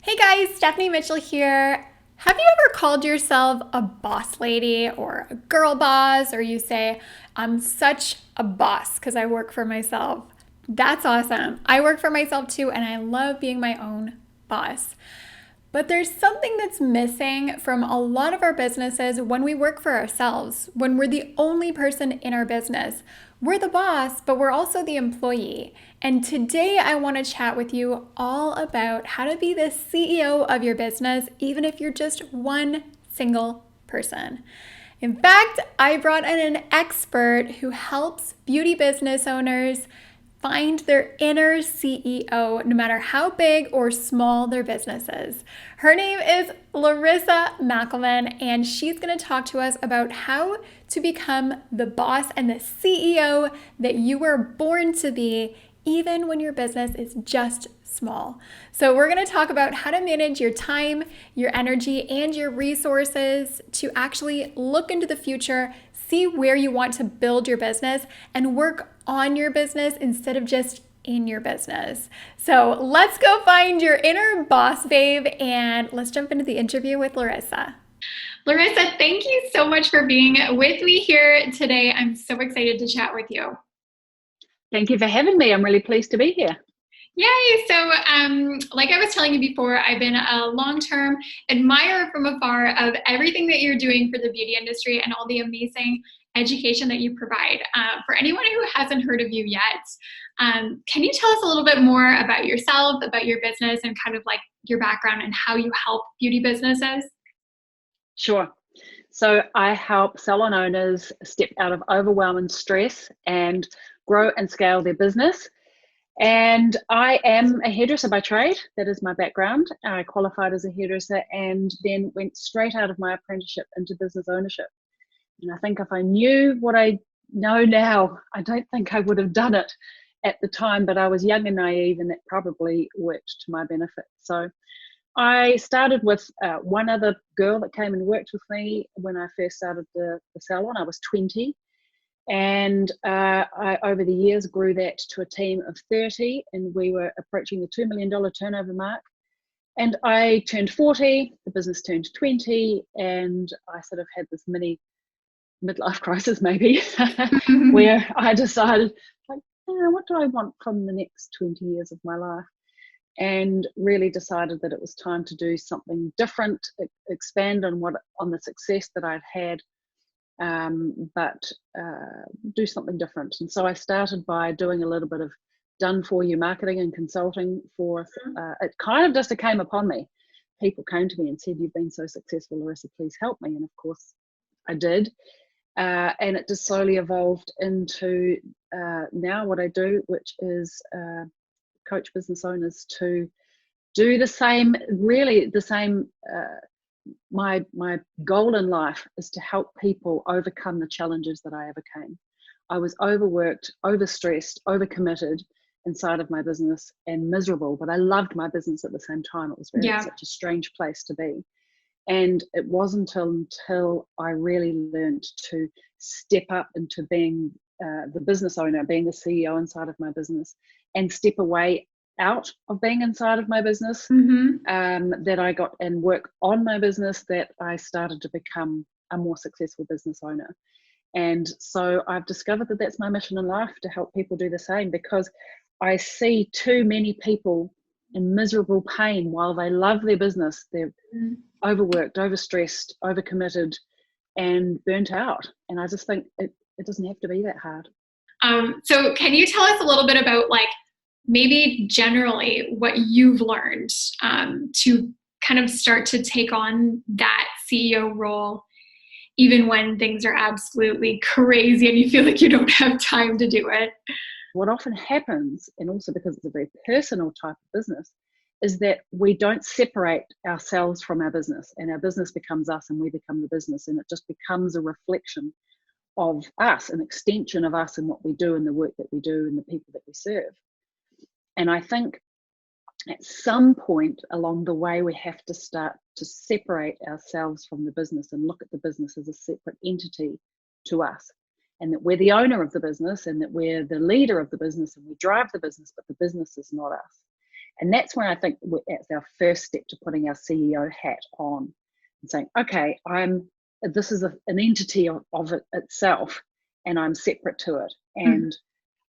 Hey guys, Stephanie Mitchell here. Have you ever called yourself a boss lady or a girl boss, or you say, I'm such a boss because I work for myself? That's awesome. I work for myself too, and I love being my own boss. But there's something that's missing from a lot of our businesses when we work for ourselves, when we're the only person in our business. We're the boss, but we're also the employee. And today I want to chat with you all about how to be the CEO of your business, even if you're just one single person. In fact, I brought in an expert who helps beauty business owners find their inner CEO, no matter how big or small their business is. Her name is Larissa Macleman, and she's going to talk to us about how to become the boss and the CEO that you were born to be, even when your business is just small. So, we're going to talk about how to manage your time, your energy, and your resources to actually look into the future, see where you want to build your business, and work on your business instead of just in your business. So let's go find your inner boss, babe, and let's jump into the interview with Larissa. Larissa, thank you so much for being with me here today. I'm so excited to chat with you. Thank you for having me. I'm really pleased to be here. Yay! So, like I was telling you before, I've been a long-term admirer from afar of everything that you're doing for the beauty industry and all the amazing education that you provide. For anyone who hasn't heard of you yet, can you tell us a little bit more about yourself, about your business, and kind of like your background and how you help beauty businesses? Sure. So I help salon owners step out of overwhelming stress and grow and scale their business. And I am a hairdresser by trade. That is my background. I qualified as a hairdresser and then went straight out of my apprenticeship into business ownership. And I think if I knew what I know now, I don't think I would have done it at the time, but I was young and naive, and that probably worked to my benefit. So I started with one other girl that came and worked with me when I first started the salon. I was 20. And over the years, grew that to a team of 30, and we were approaching the $2 million turnover mark. And I turned 40, the business turned 20, and I sort of had this mini midlife crisis, maybe, where I decided, like, what do I want from the next 20 years of my life? And really decided that it was time to do something different, expand on the success that I'd had, but do something different. And so I started by doing a little bit of done for you marketing and consulting for it kind of just came upon me. People came to me and said, you've been so successful, Larissa, please help me. And of course I did. And it just slowly evolved into now what I do, which is coach business owners to do the same, really the same. My goal in life is to help people overcome the challenges that I overcame. I was overworked, overstressed, overcommitted inside of my business and miserable, but I loved my business at the same time. It was Yeah. such a strange place to be. And it wasn't until I really learned to step up into being the business owner, being the CEO inside of my business, and step away out of being inside of my business, Mm-hmm. that I got and work on my business, that I started to become a more successful business owner. And so I've discovered that that's my mission in life, to help people do the same, because I see too many people in miserable pain while they love their business. They're overworked, overstressed, overcommitted, and burnt out. And I just think it doesn't have to be that hard. So can you tell us a little bit about like maybe generally what you've learned to kind of start to take on that CEO role, even when things are absolutely crazy and you feel like you don't have time to do it? What often happens, and also because it's a very personal type of business, is that we don't separate ourselves from our business, and our business becomes us and we become the business, and it just becomes a reflection of us, an extension of us and what we do and the work that we do and the people that we serve. And I think at some point along the way, we have to start to separate ourselves from the business and look at the business as a separate entity to us. And that we're the owner of the business and that we're the leader of the business and we drive the business, but the business is not us. And that's when I think it's our first step to putting our CEO hat on and saying, okay, this is an entity of it itself, and I'm separate to it. And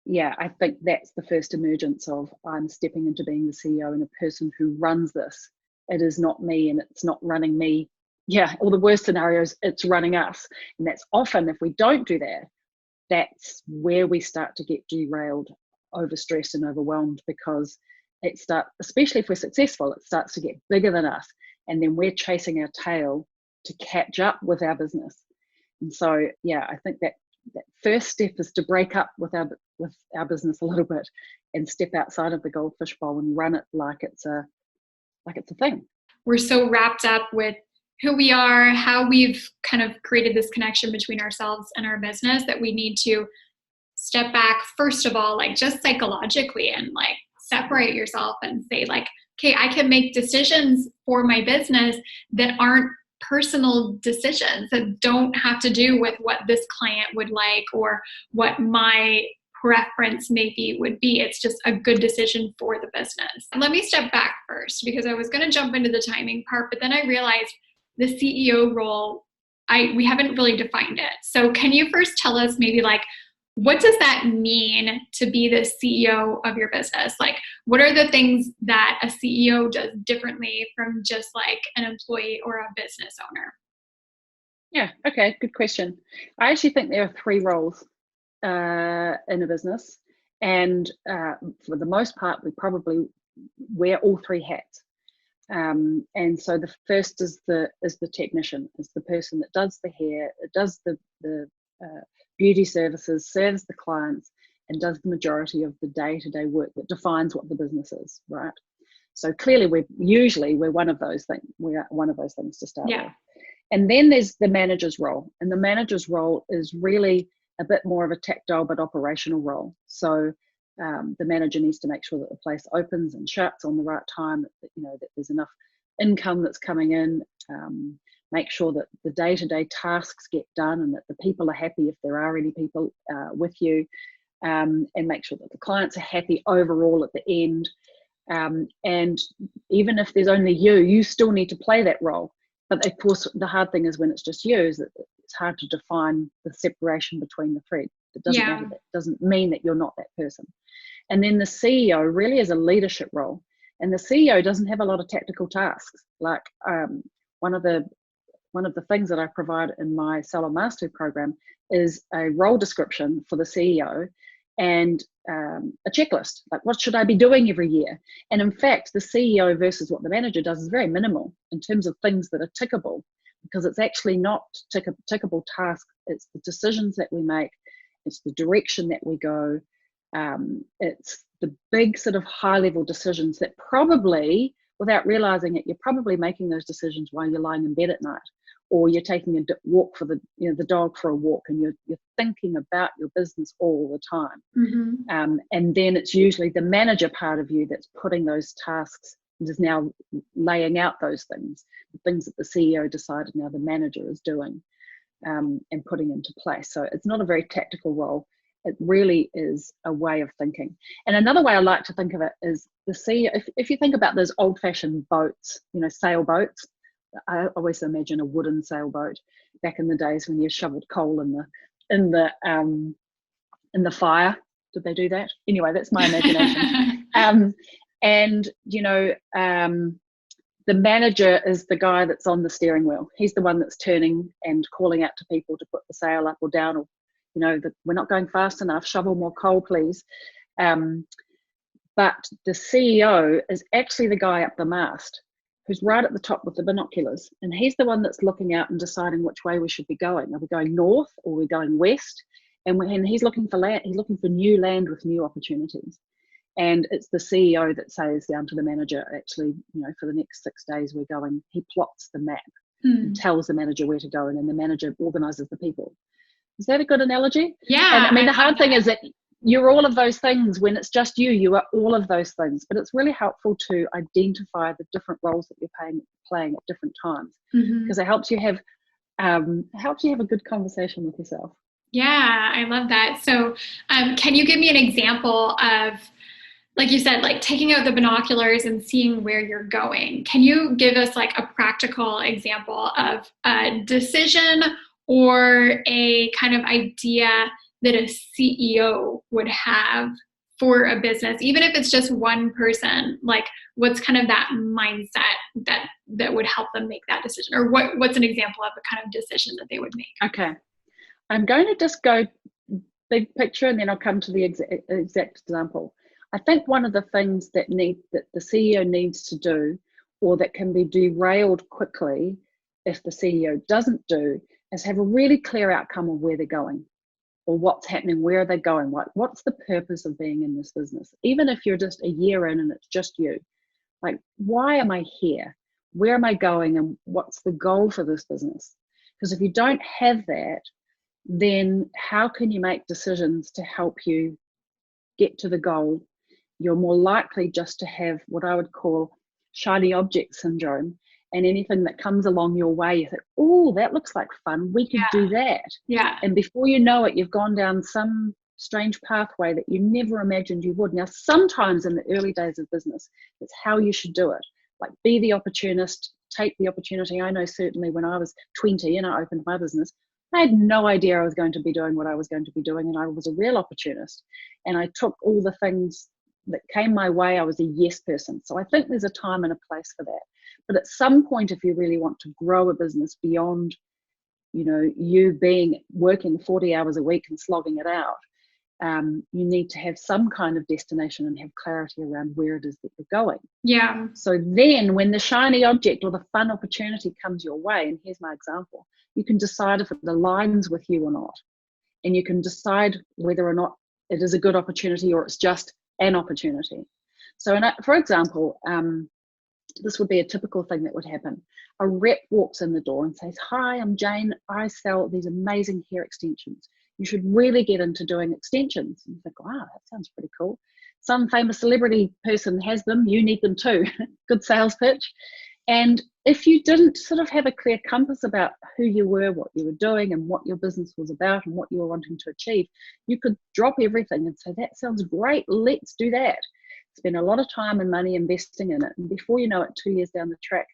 yeah, I think that's the first emergence of I'm stepping into being the CEO and a person who runs this. It is not me, and it's not running me. Yeah, or the worst scenarios, it's running us. And that's often, if we don't do that, that's where we start to get derailed, overstressed and overwhelmed, because especially if we're successful, it starts to get bigger than us. And then we're chasing our tail to catch up with our business. And so, yeah, I think that first step is to break up with our business a little bit and step outside of the goldfish bowl and run it like it's a thing. We're so wrapped up with who we are, how we've kind of created this connection between ourselves and our business, that we need to step back, first of all, like just psychologically, and like separate yourself and say like, okay, I can make decisions for my business that aren't personal decisions, that don't have to do with what this client would like or what my preference maybe would be. It's just a good decision for the business. Let me step back first, because I was going to jump into the timing part, but then I realized the CEO role, we haven't really defined it. So can you first tell us maybe like, what does that mean to be the CEO of your business? Like, what are the things that a CEO does differently from just like an employee or a business owner? Yeah, okay, good question. I actually think there are 3 roles in a business, and for the most part, we probably wear all 3 hats. And so the first is the technician, is the person that does the hair, does the beauty services, serves the clients, and does the majority of the day-to-day work that defines what the business is, right? So clearly we're one of those things. We're one of those things to start with. And then there's the manager's role, and the manager's role is really a bit more of a tactile but operational role. So the manager needs to make sure that the place opens and shuts on the right time, that there's enough income that's coming in, make sure that the day-to-day tasks get done and that the people are happy if there are any people with you, and make sure that the clients are happy overall at the end. And even if there's only you still need to play that role. But of course, the hard thing is when it's just you, is that it's hard to define the separation between the three. It doesn't matter. That doesn't mean that you're not that person. And then the CEO really is a leadership role. And the CEO doesn't have a lot of tactical tasks. Like one of the things that I provide in my Salon Mastery program is a role description for the CEO and a checklist, like what should I be doing every year? And in fact, the CEO versus what the manager does is very minimal in terms of things that are tickable, because it's actually not tickable tasks. It's the decisions that we make, it's the direction that we go, it's the big sort of high level decisions that probably, without realizing it, you're probably making those decisions while you're lying in bed at night, or you're taking a walk for the dog for a walk, and you're thinking about your business all the time. Mm-hmm. And then it's usually the manager part of you that's putting those tasks and is now laying out those things, the things that the CEO decided now the manager is doing, and putting into place. So it's not a very tactical role. It really is a way of thinking. And another way I like to think of it is the CEO. If you think about those old-fashioned boats, sailboats, I always imagine a wooden sailboat back in the days when you shoveled coal in the fire. Did they do that? Anyway, that's my imagination. The manager is the guy that's on the steering wheel. He's the one that's turning and calling out to people to put the sail up or down, or we're not going fast enough, shovel more coal, please. But the CEO is actually the guy up the mast, who's right at the top with the binoculars. And he's the one that's looking out and deciding which way we should be going. Are we going north or are we going west? And he's looking for land. He's looking for new land with new opportunities. And it's the CEO that says down to the manager, actually, for the next 6 days we're going, he plots the map and tells the manager where to go, and then the manager organizes the people. Is that a good analogy? Yeah. And the hard thing is that you're all of those things. When it's just you are all of those things. But it's really helpful to identify the different roles that you're playing at different times, because it helps you have a good conversation with yourself. Yeah, I love that. So can you give me an example of like you said, like taking out the binoculars and seeing where you're going. Can you give us like a practical example of a decision or a kind of idea that a CEO would have for a business, even if it's just one person? Like, what's kind of that mindset that would help them make that decision, or what's an example of a kind of decision that they would make? Okay, I'm going to just go big picture and then I'll come to the exact example. I think one of the things that the CEO needs to do, or that can be derailed quickly if the CEO doesn't do, is have a really clear outcome of where they're going, or what's happening, where are they going, what's the purpose of being in this business. Even if you're just a year in and it's just you, like, why am I here? Where am I going? And what's the goal for this business? Because if you don't have that, then how can you make decisions to help you get to the goal? You're more likely just to have what I would call shiny object syndrome. And anything that comes along your way, you think, oh, that looks like fun. We could do that. Yeah. And before you know it, you've gone down some strange pathway that you never imagined you would. Now, sometimes in the early days of business, it's how you should do it. Like, be the opportunist, take the opportunity. I know certainly when I was 20 and I opened my business, I had no idea I was going to be doing what I was going to be doing, and I was a real opportunist. And I took all the things that came my way. I was a yes person. So I think there's a time and a place for that. But at some point, if you really want to grow a business beyond, you being working 40 hours a week and slogging it out, you need to have some kind of destination and have clarity around where it is that you're going. Yeah. So then when the shiny object or the fun opportunity comes your way, and here's my example, you can decide if it aligns with you or not. And you can decide whether or not it is a good opportunity or it's just an opportunity. So, for example, this would be a typical thing that would happen. A rep walks in the door and says, "Hi, I'm Jane. I sell these amazing hair extensions. You should really get into doing extensions." And you think, wow, that sounds pretty cool. Some famous celebrity person has them. You need them too. Good sales pitch. And if you didn't sort of have a clear compass about who you were, what you were doing, and what your business was about and what you were wanting to achieve, you could drop everything and say, "That sounds great. Let's do that." Spend a lot of time and money investing in it. And before you know it, 2 years down the track,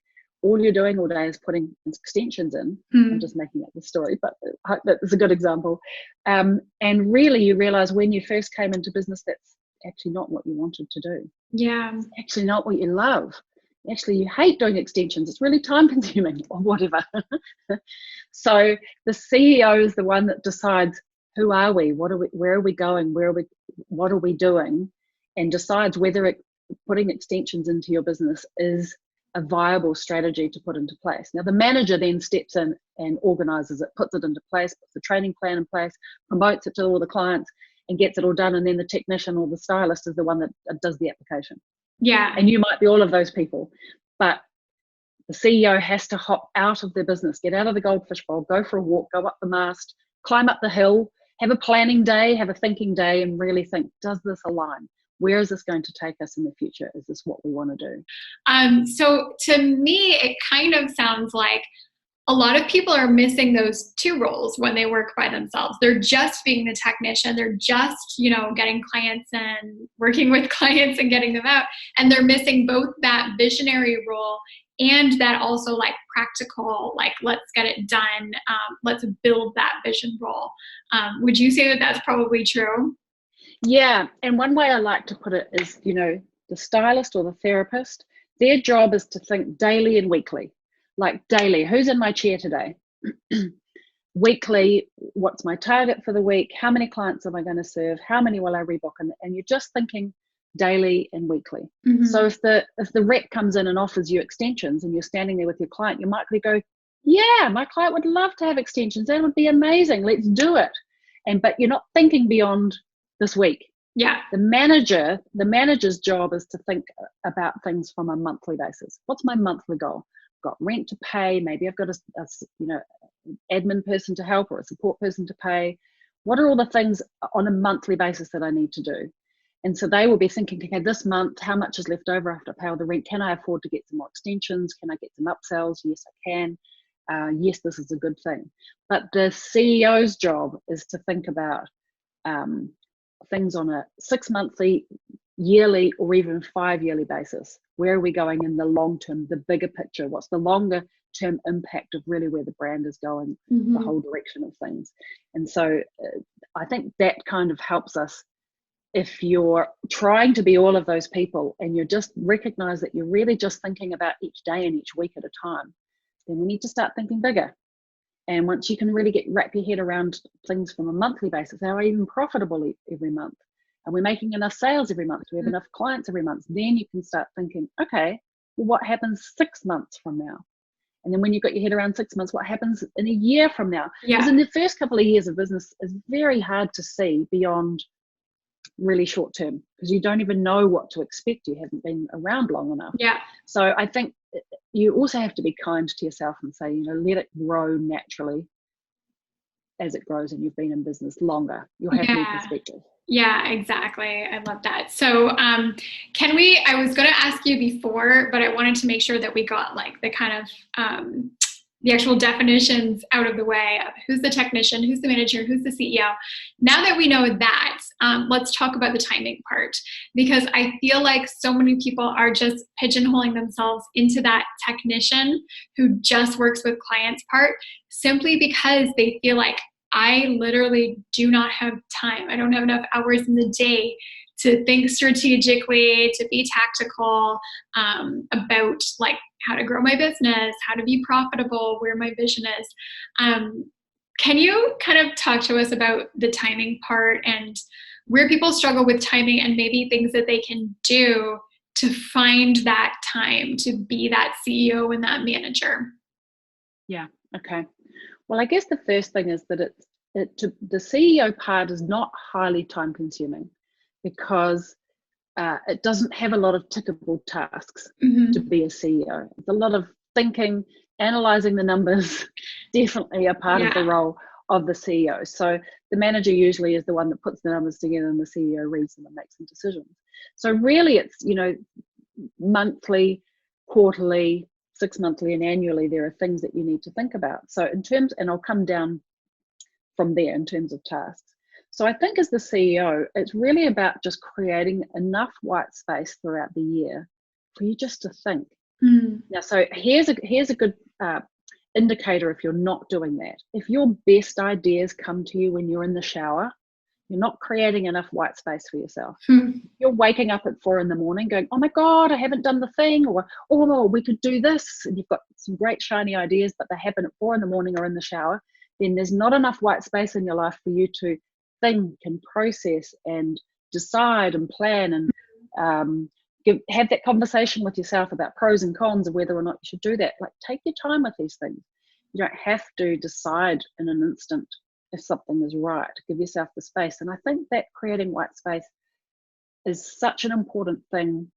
all you're doing all day is putting extensions in. I'm just making up the story, but I hope that is a good example. And really, you realize when you first came into business, that's actually not what you wanted to do. Yeah. It's actually not what you love. Actually, you hate doing extensions. It's really time consuming or whatever. So the CEO is the one that decides, who are we? Where are we going? What are we doing? And decides whether putting extensions into your business is a viable strategy to put into place. Now, the manager then steps in and organizes it, puts it into place, puts the training plan in place, promotes it to all the clients, and gets it all done. And then the technician or the stylist is the one that does the application. Yeah. And you might be all of those people, but the CEO has to hop out of their business, get out of the goldfish bowl, go for a walk, go up the mast, climb up the hill, have a planning day, have a thinking day, and really think, does this align? Where is this going to take us in the future? Is this what we want to do? So to me, it kind of sounds like a lot of people are missing those two roles when they work by themselves. They're just being the technician. They're just, getting clients and working with clients and getting them out. And they're missing both that visionary role and that also like practical, like, let's get it done. Let's build that vision role. Would you say that that's probably true? Yeah, and one way I like to put it is, the stylist or the therapist, their job is to think daily and weekly. Like daily, who's in my chair today? Weekly, what's my target for the week? How many clients am I going to serve? How many will I rebook? And you're just thinking daily and weekly. Mm-hmm. So if the rep comes in and offers you extensions and you're standing there with your client, you might go, "Yeah, my client would love to have extensions. That would be amazing. Let's do it." But you're not thinking beyond this week. Yeah. The manager's job is to think about things from a monthly basis. What's my monthly goal? I've got rent to pay. Maybe I've got an admin person to help or a support person to pay. What are all the things on a monthly basis that I need to do? And so they will be thinking, okay, this month, how much is left over after I pay all the rent? Can I afford to get some more extensions? Can I get some upsells? Yes, I can. Yes, this is a good thing. But the CEO's job is to think about things on a 6 monthly yearly or even 5-yearly basis. Where are we going in the long term, the bigger picture? What's the longer term impact of really where the brand is going, the whole direction of things? And so I think that kind of helps us. If you're trying to be all of those people and you just recognize that you're really just thinking about each day and each week at a time, then we need to start thinking bigger. And once you can really wrap your head around things from a monthly basis, are we even profitable every month? Are we making enough sales every month? Do we have enough clients every month? Then you can start thinking, okay, well, what happens 6 months from now? And then when you've got your head around 6 months, what happens in a year from now? Because in the first couple of years of business, it's very hard to see beyond really short term, because you don't even know what to expect. You haven't been around long enough. So I think you also have to be kind to yourself and say, let it grow naturally as it grows, and you've been in business longer. You'll have new perspective. Yeah, exactly. I love that. So I was going to ask you before, but I wanted to make sure that we got like the kind of the actual definitions out of the way of who's the technician, who's the manager, who's the CEO. Now that we know that, let's talk about the timing part, because I feel like so many people are just pigeonholing themselves into that technician who just works with clients part, simply because they feel like, I literally do not have time. I don't have enough hours in the day to think strategically, to be tactical about like how to grow my business, how to be profitable, where my vision is. Can you kind of talk to us about the timing part and where people struggle with timing, and maybe things that they can do to find that time to be that CEO and that manager? Yeah, okay. Well, I guess the first thing is that the CEO part is not highly time consuming, because it doesn't have a lot of tickable tasks to be a CEO. It's a lot of thinking, analyzing the numbers, definitely a part of the role of the CEO. So the manager usually is the one that puts the numbers together, and the CEO reads them and makes some decisions. So really it's, monthly, quarterly, 6 monthly and annually, there are things that you need to think about. So in terms, and I'll come down from there in terms of tasks. So I think as the CEO, it's really about just creating enough white space throughout the year for you just to think. Now, so here's a good indicator if you're not doing that. If your best ideas come to you when you're in the shower, you're not creating enough white space for yourself. You're waking up at 4 a.m. going, oh my God, I haven't done the thing, or oh, we could do this. And you've got some great shiny ideas, but they happen at 4 a.m. or in the shower. Then there's not enough white space in your life for you to think and process and decide and plan and have that conversation with yourself about pros and cons of whether or not you should do that. Like, take your time with these things. You don't have to decide in an instant if something is right. Give yourself the space. And I think that creating white space is such an important thing,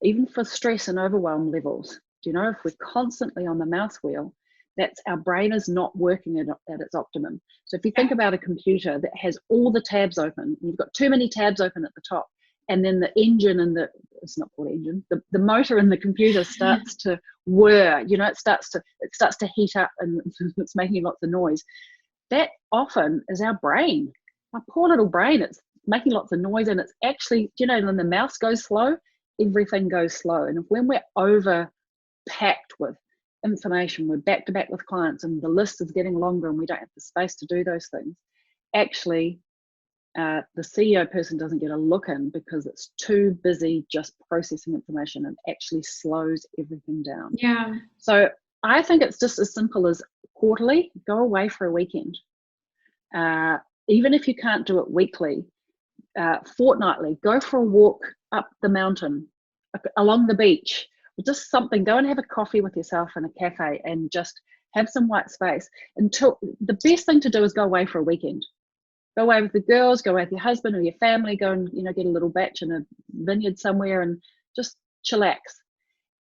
even for stress and overwhelm levels. If we're constantly on the mouse wheel, that's our brain is not working at its optimum. So if you think about a computer that has all the tabs open, you've got too many tabs open at the top, and then the engine and it's not called engine, the motor in the computer starts to whir, it starts to heat up and it's making lots of noise. That often is our brain, our poor little brain. It's making lots of noise, and it's actually, when the mouse goes slow, everything goes slow. And when we're over packed with information, we're back to back with clients, and the list is getting longer, and we don't have the space to do those things, actually the CEO person doesn't get a look in, because it's too busy just processing information, and actually slows everything down. So I think it's just as simple as quarterly, go away for a weekend. Even if you can't do it weekly, fortnightly, go for a walk up the mountain, along the beach, just something. Go and have a coffee with yourself in a cafe and just have some white space. Until the best thing to do is go away for a weekend. Go away with the girls, go away with your husband or your family, go and get a little batch in a vineyard somewhere and just chillax.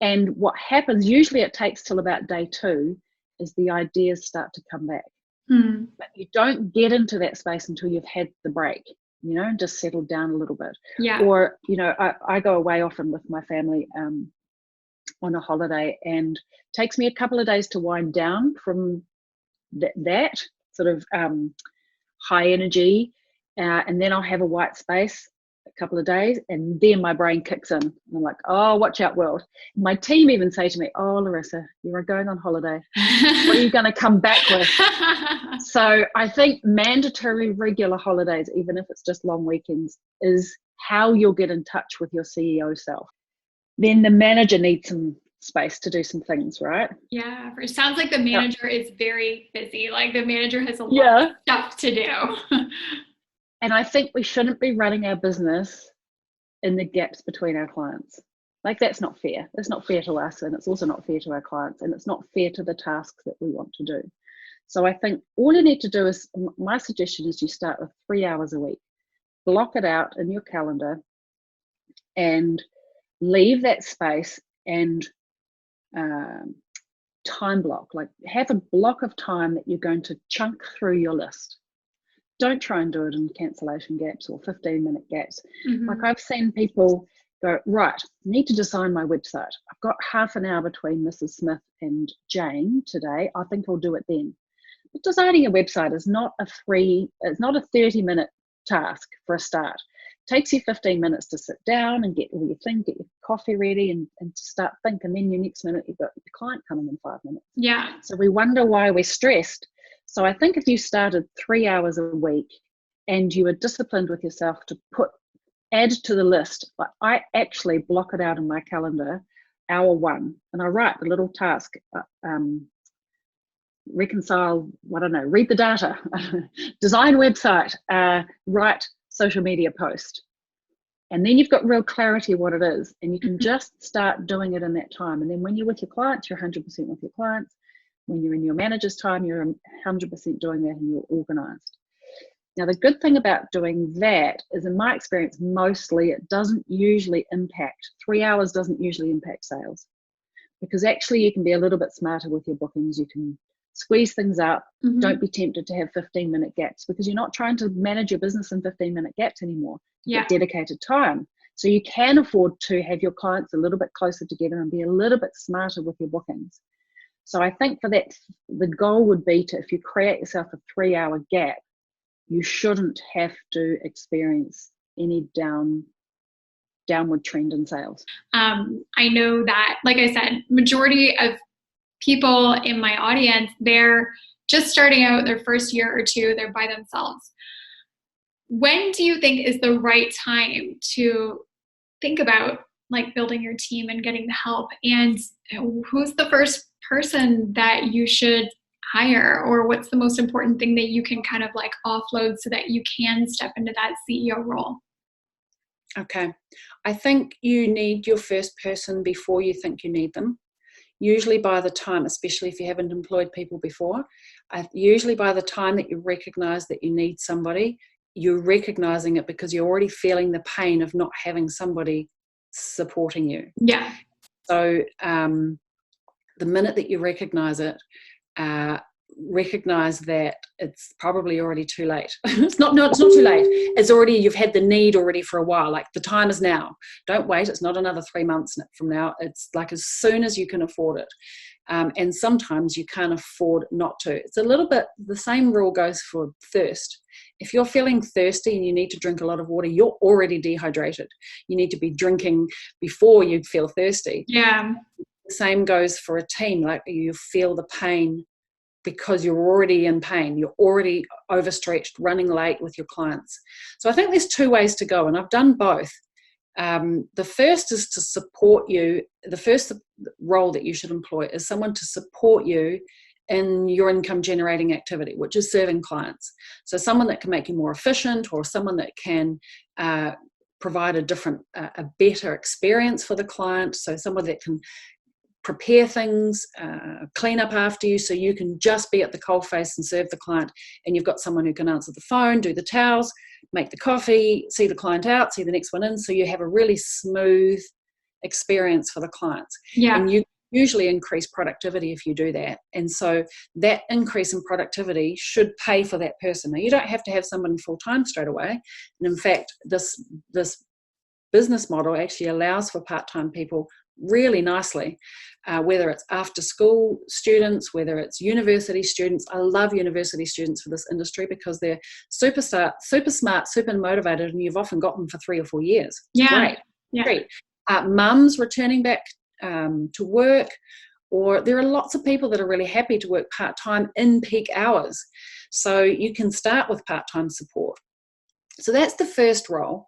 And what happens, usually it takes till about day 2, is the ideas start to come back. But you don't get into that space until you've had the break, and just settled down a little bit. Or, I go away often with my family on a holiday, and it takes me a couple of days to wind down from that sort of high energy, and then I'll have a white space couple of days, and then my brain kicks in. And I'm like, oh, watch out, world. My team even say to me, oh, Larissa, you are going on holiday. What are you going to come back with? So I think mandatory regular holidays, even if it's just long weekends, is how you'll get in touch with your CEO self. Then the manager needs some space to do some things, right? Yeah, it sounds like the manager is very busy. Like the manager has a lot of stuff to do. And I think we shouldn't be running our business in the gaps between our clients. Like, that's not fair. It's not fair to us, and it's also not fair to our clients, and it's not fair to the tasks that we want to do. So I think all you need to do is, my suggestion is you start with 3 hours a week. Block it out in your calendar and leave that space and time block. Like, have a block of time that you're going to chunk through your list. Don't try and do it in cancellation gaps or 15-minute gaps. Like, I've seen people go, right, need to design my website. I've got half an hour between Mrs. Smith and Jane today. I think I'll do it then. But designing a website is not a 30-minute task for a start. It takes you 15 minutes to sit down and get all your things, get your coffee ready and to start thinking. And then your next minute, you've got the client coming in 5 minutes. Yeah. So we wonder why we're stressed. So I think if you started 3 hours a week and you were disciplined with yourself to add to the list, like, I actually block it out in my calendar, hour 1, and I write the little task, reconcile, read the data, design website, write social media post. And then you've got real clarity what it is, and you can just start doing it in that time. And then when you're with your clients, you're 100% with your clients. When you're in your manager's time, you're 100% doing that and you're organized. Now, the good thing about doing that is, in my experience, mostly it doesn't usually impact, 3 hours doesn't usually impact sales, because actually you can be a little bit smarter with your bookings. You can squeeze things up. Don't be tempted to have 15-minute gaps, because you're not trying to manage your business in 15-minute gaps anymore. You've got dedicated time. So you can afford to have your clients a little bit closer together and be a little bit smarter with your bookings. So I think for that, the goal would be to, if you create yourself a 3-hour gap, you shouldn't have to experience any downward trend in sales. I know that, like I said, majority of people in my audience, they're just starting out their first year or two, they're by themselves. When do you think is the right time to think about like building your team and getting the help? And who's the first person that you should hire, or what's the most important thing that you can kind of like offload so that you can step into that CEO role? Okay. I think you need your first person before you think you need them. Usually by the time, especially if you haven't employed people before, usually by the time that you recognize that you need somebody, you're recognizing it because you're already feeling the pain of not having somebody supporting you. Yeah. So the minute that you recognize it, recognize that it's probably already too late. It's not too late. It's already, you've had the need already for a while. Like, the time is now. Don't wait. It's not another 3 months from now. It's like as soon as you can afford it. And sometimes you can't afford not to. It's a little bit, the same rule goes for thirst. If you're feeling thirsty and you need to drink a lot of water, you're already dehydrated. You need to be drinking before you feel thirsty. Yeah. The same goes for a team. Like, you feel the pain because you're already in pain. You're already overstretched, running late with your clients. So I think there's 2 ways to go, and I've done both. The first is to support you. The first role that you should employ is someone to support you in your income generating activity, which is serving clients. So someone that can make you more efficient, or someone that can provide a better experience for the client. So someone that can prepare things, clean up after you, so you can just be at the coalface and serve the client, and you've got someone who can answer the phone, do the towels, make the coffee, see the client out, see the next one in, so you have a really smooth experience for the clients. Yeah. And you usually increase productivity if you do that. And so that increase in productivity should pay for that person. Now, you don't have to have someone full-time straight away. And in fact, this business model actually allows for part-time people really nicely, whether it's after school students, whether it's university students. I love university students for this industry because they're super smart, super motivated, and you've often got them for 3 or 4 years. It's great. Yeah. Great. Mums returning back to work, or there are lots of people that are really happy to work part-time in peak hours. So you can start with part-time support. So that's the first role.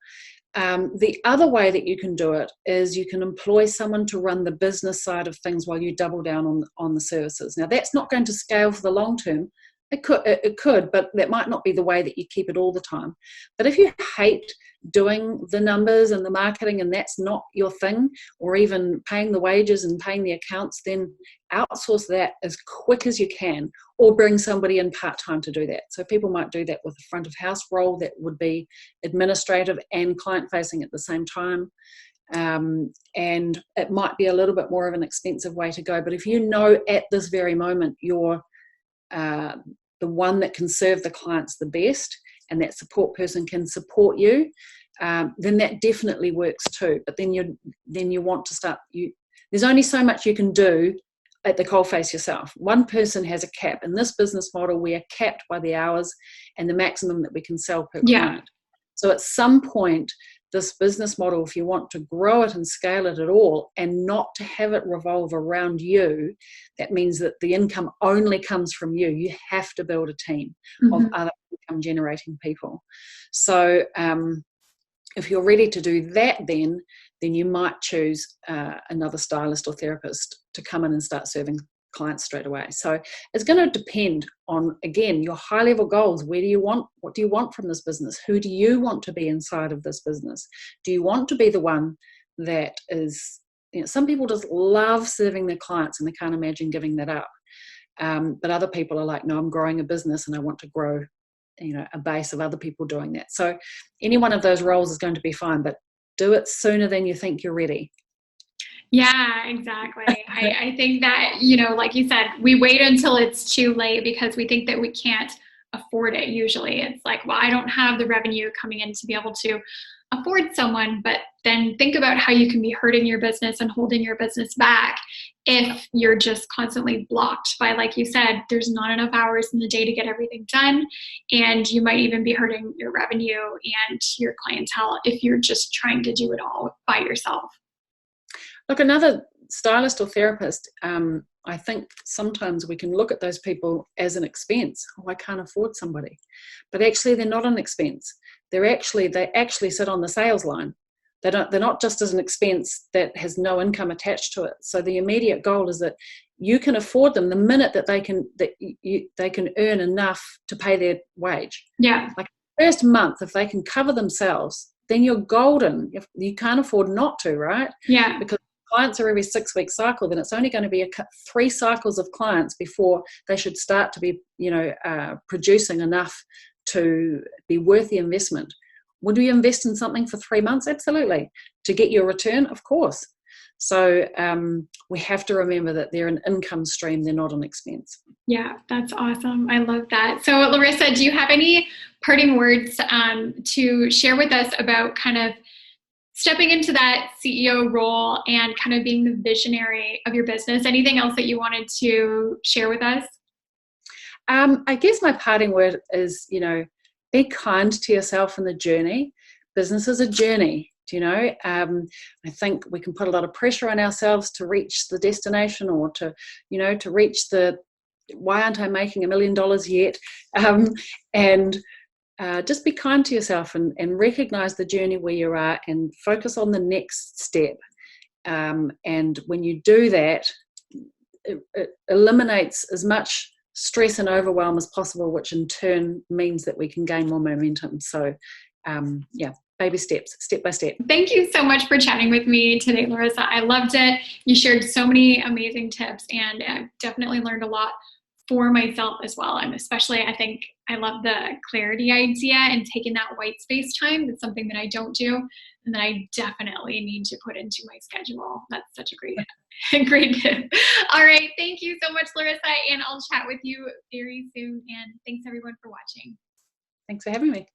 The other way that you can do it is you can employ someone to run the business side of things while you double down on the services. Now, that's not going to scale for the long term. It could, but that might not be the way that you keep it all the time. But if you hate doing the numbers and the marketing and that's not your thing, or even paying the wages and paying the accounts, then outsource that as quick as you can, or bring somebody in part-time to do that. So people might do that with a front of house role that would be administrative and client-facing at the same time. And it might be a little bit more of an expensive way to go. But if you know at this very moment you're the one that can serve the clients the best, and that support person can support you, then that definitely works too. But then you want to start. There's only so much you can do at the coalface yourself. One person has a cap. In this business model, we are capped by the hours and the maximum that we can sell per client. So at some point, this business model, if you want to grow it and scale it at all, and not to have it revolve around you, that means that the income only comes from you. You have to build a team of other income generating people. So if you're ready to do that, then you might choose another stylist or therapist to come in and start serving clients straight away. So it's going to depend on, again, your high level goals. What do you want from this business? Who do you want to be inside of this business? Do you want to be the one that is, some people just love serving their clients and they can't imagine giving that up. But other people are like, no, I'm growing a business and I want to grow, a base of other people doing that. So any one of those roles is going to be fine, but do it sooner than you think you're ready. Yeah, exactly. I think that, like you said, we wait until it's too late because we think that we can't afford it. Usually it's like, well, I don't have the revenue coming in to be able to afford someone. But then think about how you can be hurting your business and holding your business back if you're just constantly blocked by, like you said, there's not enough hours in the day to get everything done. And you might even be hurting your revenue and your clientele if you're just trying to do it all by yourself. Look, another stylist or therapist, I think sometimes we can look at those people as an expense. Oh, I can't afford somebody. But actually, they're not an expense. They actually sit on the sales line. They're not just as an expense that has no income attached to it. So the immediate goal is that you can afford them the minute that they can earn enough to pay their wage. Yeah. Like first month, if they can cover themselves, then you're golden. If you can't afford not to, right? Yeah. Because clients are every 6-week cycle, then it's only going to be 3 cycles of clients before they should start to be, producing enough to be worth the investment. Would we invest in something for 3 months? Absolutely. To get your return? Of course. So we have to remember that they're an income stream, they're not an expense. Yeah, that's awesome. I love that. So Larissa, do you have any parting words to share with us about kind of stepping into that CEO role and kind of being the visionary of your business? Anything else that you wanted to share with us? I guess my parting word is, be kind to yourself in the journey. Business is a journey, I think we can put a lot of pressure on ourselves to reach the destination or to reach why aren't I making $1 million yet? And just be kind to yourself and recognize the journey where you are and focus on the next step. And when you do that, it eliminates as much stress and overwhelm as possible, which in turn means that we can gain more momentum. So, baby steps, step by step. Thank you so much for chatting with me today, Larissa. I loved it. You shared so many amazing tips, and I've definitely learned a lot for myself as well. And especially, I think I love the clarity idea and taking that white space time. That's something that I don't do and that I definitely need to put into my schedule. That's such a great tip. All right. Thank you so much, Larissa. And I'll chat with you very soon. And thanks everyone for watching. Thanks for having me.